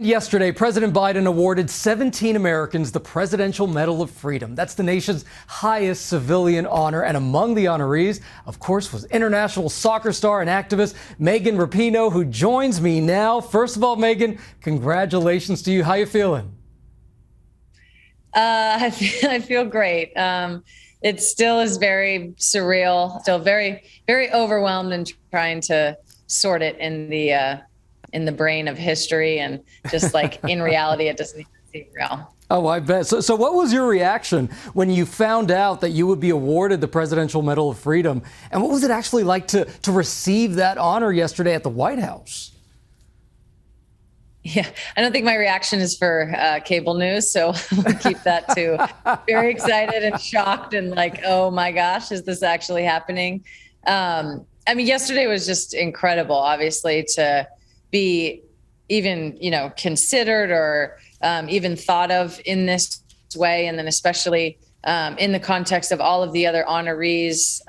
Yesterday, President Biden awarded 17 Americans the Presidential Medal of Freedom. That's the nation's highest civilian honor. And among the honorees, of course, was international soccer star and activist Megan Rapinoe, who joins me now. First of all, Megan, congratulations to you. How you feeling? I feel great. It still is very surreal, still very, very overwhelmed and trying to sort it in the brain of history, and just like in reality, it doesn't even seem real. Oh, I bet. So what was your reaction when you found out that you would be awarded the Presidential Medal of Freedom? And what was it actually like to receive that honor yesterday at the White House? Yeah, I don't think my reaction is for cable news, so we'll keep that to very excited and shocked and like, oh my gosh, is this actually happening? I mean, yesterday was just incredible, obviously, to be even, considered or even thought of in this way. And then especially in the context of all of the other honorees,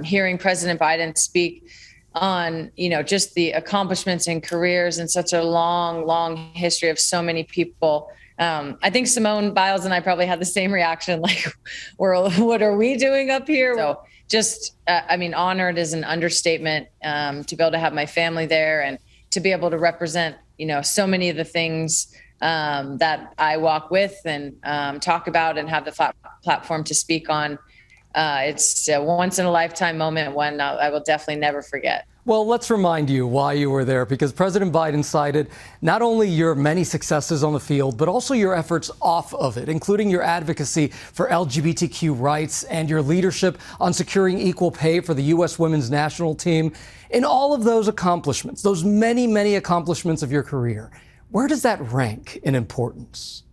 hearing President Biden speak on, just the accomplishments and careers and such a long, long history of so many people. I think Simone Biles and I probably had the same reaction, like, what are we doing up here? So just, honored is an understatement, to be able to have my family there and to be able to represent, so many of the things that I walk with and talk about and have the platform to speak on. It's a once in a lifetime moment, one I will definitely never forget. Well, let's remind you why you were there, because President Biden cited not only your many successes on the field, but also your efforts off of it, including your advocacy for LGBTQ rights and your leadership on securing equal pay for the U.S. women's national team. In all of those accomplishments, those many, many accomplishments of your career, where does that rank in importance?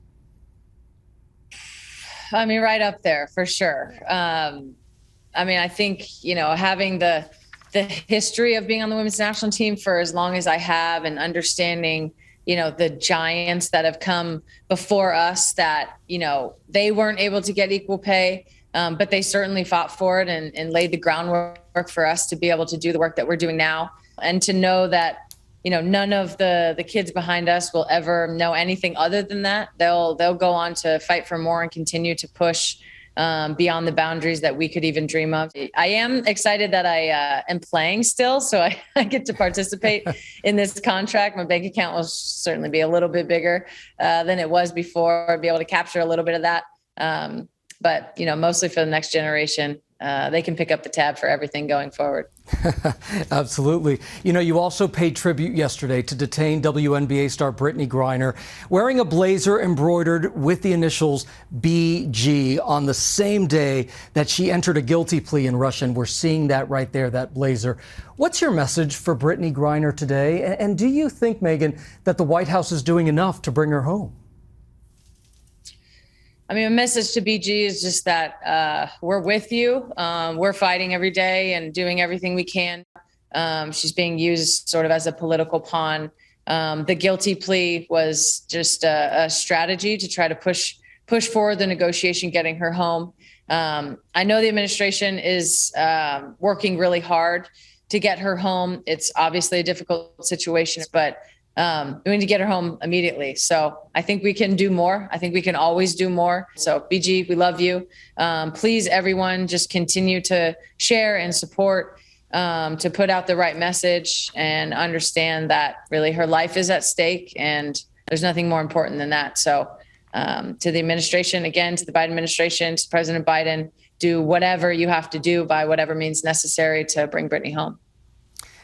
I mean, right up there for sure. I think, having the history of being on the women's national team for as long as I have, and understanding, the giants that have come before us that, they weren't able to get equal pay, but they certainly fought for it and laid the groundwork for us to be able to do the work that we're doing now. And to know that, none of the kids behind us will ever know anything other than that. They'll go on to fight for more and continue to push beyond the boundaries that we could even dream of. I am excited that I am playing still, so I get to participate in this contract. My bank account will certainly be a little bit bigger than it was before, be able to capture a little bit of that. But, mostly for the next generation, they can pick up the tab for everything going forward. Absolutely. You also paid tribute yesterday to detained WNBA star Brittney Griner, wearing a blazer embroidered with the initials BG on the same day that she entered a guilty plea in Russia. And we're seeing that right there, that blazer. What's your message for Brittney Griner today? And do you think, Megan, that the White House is doing enough to bring her home? A message to BG is just that we're with you. We're fighting every day and doing everything we can. She's being used sort of as a political pawn. The guilty plea was just a strategy to try to push forward the negotiation, getting her home. I know the administration is working really hard to get her home. It's obviously a difficult situation, but we need to get her home immediately. So I think we can do more. I think we can always do more. So BG, we love you. Please, everyone, just continue to share and support, to put out the right message and understand that really her life is at stake and there's nothing more important than that. So to the administration, again, to the Biden administration, to President Biden, do whatever you have to do by whatever means necessary to bring Brittney home.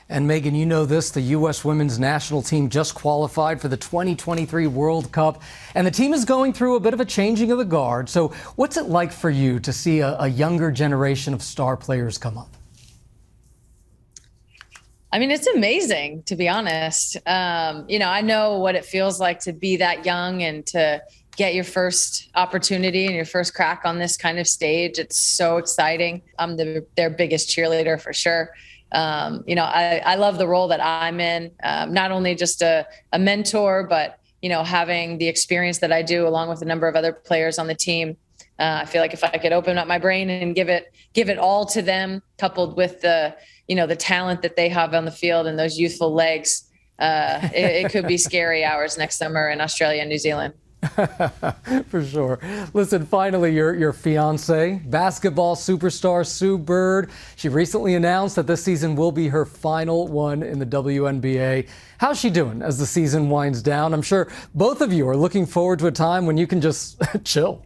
And Megan, you know this, the U.S. women's national team just qualified for the 2023 World Cup, and the team is going through a bit of a changing of the guard. So what's it like for you to see a younger generation of star players come up? It's amazing, to be honest. I know what it feels like to be that young and to get your first opportunity and your first crack on this kind of stage. It's so exciting. I'm their biggest cheerleader for sure. I love the role that I'm in, not only just a mentor, but, having the experience that I do along with a number of other players on the team. I feel like if I could open up my brain and give it all to them, coupled with the talent that they have on the field and those youthful legs, it could be scary hours next summer in Australia and New Zealand. For sure. Listen, finally, your fiance, basketball superstar Sue Bird. She recently announced that this season will be her final one in the WNBA. How's she doing as the season winds down? I'm sure both of you are looking forward to a time when you can just chill.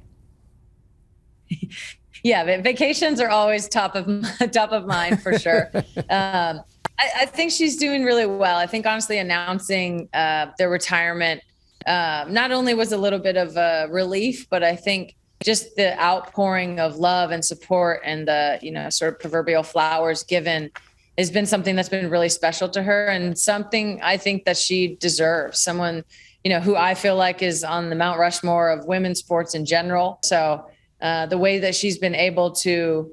Yeah, vacations are always top of mind for sure. I think she's doing really well. I think honestly announcing their retirement not only was a little bit of a relief, but I think just the outpouring of love and support and the, sort of proverbial flowers given has been something that's been really special to her and something I think that she deserves. Someone, who I feel like is on the Mount Rushmore of women's sports in general. So the way that she's been able to,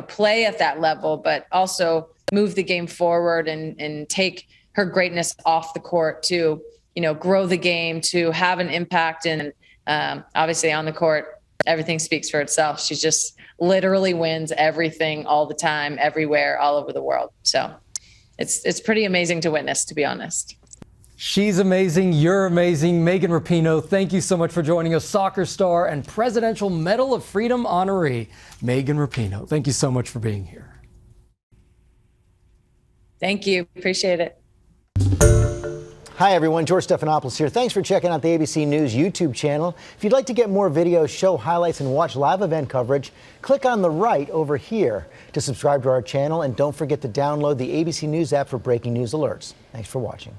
play at that level, but also move the game forward and take her greatness off the court to, grow the game, to have an impact. And obviously on the court, everything speaks for itself. She just literally wins everything all the time, everywhere, all over the world. So it's pretty amazing to witness, to be honest. She's amazing. You're amazing. Megan Rapinoe, thank you so much for joining us. Soccer star and Presidential Medal of Freedom honoree, Megan Rapinoe. Thank you so much for being here. Thank you. Appreciate it. Hi, everyone. George Stephanopoulos here. Thanks for checking out the ABC News YouTube channel. If you'd like to get more videos, show highlights, and watch live event coverage, click on the right over here to subscribe to our channel. And don't forget to download the ABC News app for breaking news alerts. Thanks for watching.